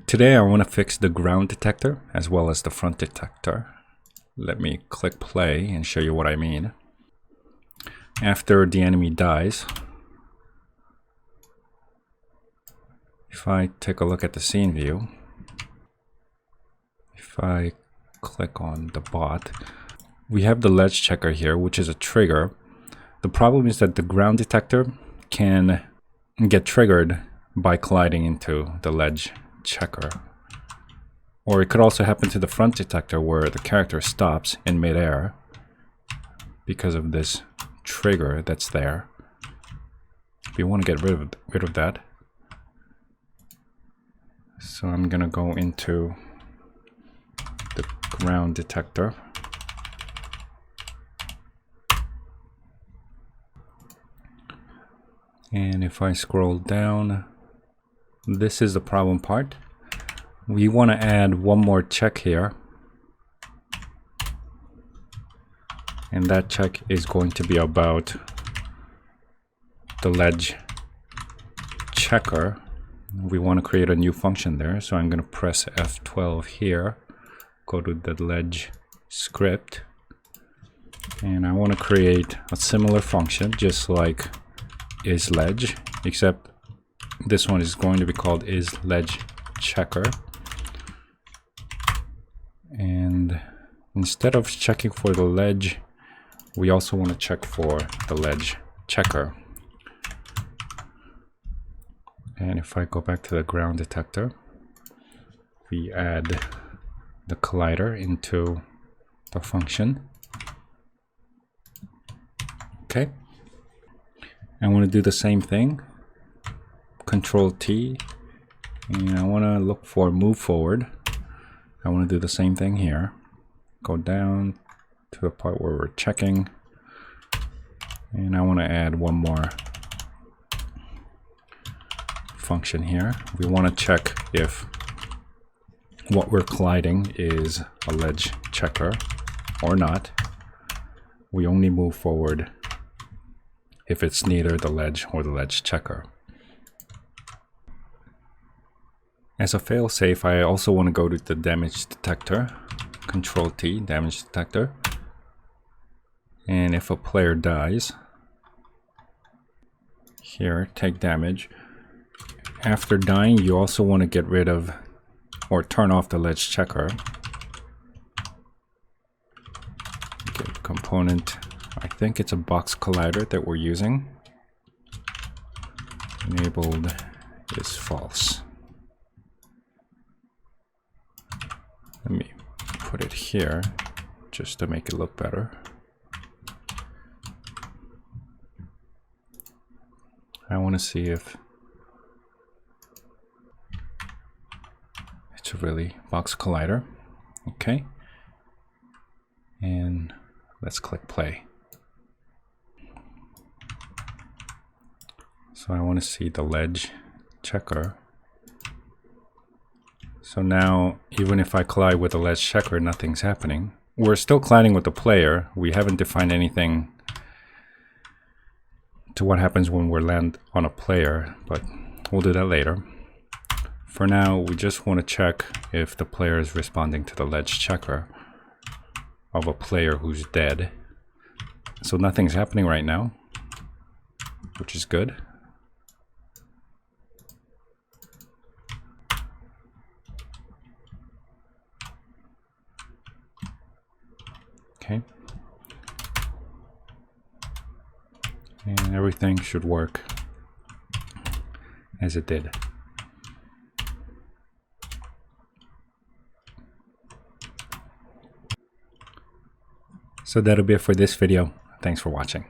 Today I want to fix the ground detector as well as the front detector. Let me click play and show you what I mean. After the enemy dies, if I take a look at the scene view, if I click on the bot, we have the ledge checker here, which is a trigger. The problem is that the ground detector can get triggered by colliding into the ledge checker. Or it could also happen to the front detector where the character stops in midair because of this trigger that's there. We want to get rid of that. So I'm gonna go into the ground detector. And if I scroll down, this is the problem part. We want to add one more check here. And that check is going to be about the ledge checker. We want to create a new function there. So I'm going to press F12 here, go to the ledge script. And I want to create a similar function, just like isLedge, except this one is going to be called isLedgeChecker. And instead of checking for the ledge, we also want to check for the ledge checker. And if I go back to the ground detector, we add the collider into the function. Okay. I want to do the same thing. Control T, and I want to look for move forward. I want to do the same thing here. Go down to the part where we're checking, and I want to add one more function here. We want to check if what we're colliding is a ledge checker or not. We only move forward if it's neither the ledge or the ledge checker. As a failsafe, I also want to go to the damage detector. Control T, damage detector. And if a player dies, here, take damage. After dying, you also want to get rid of or turn off the ledge checker. Get component. I think it's a box collider that we're using. Enabled is false. Let me put it here just to make it look better. I want to see if it's a really box collider. Okay. And let's click play. So I want to see the ledge checker. So now, even if I collide with a ledge checker, nothing's happening. We're still colliding with the player. We haven't defined anything to what happens when we land on a player, but we'll do that later. For now, we just want to check if the player is responding to the ledge checker of a player who's dead. So nothing's happening right now, which is good. Okay. And everything should work as it did. So that'll be it for this video. Thanks for watching.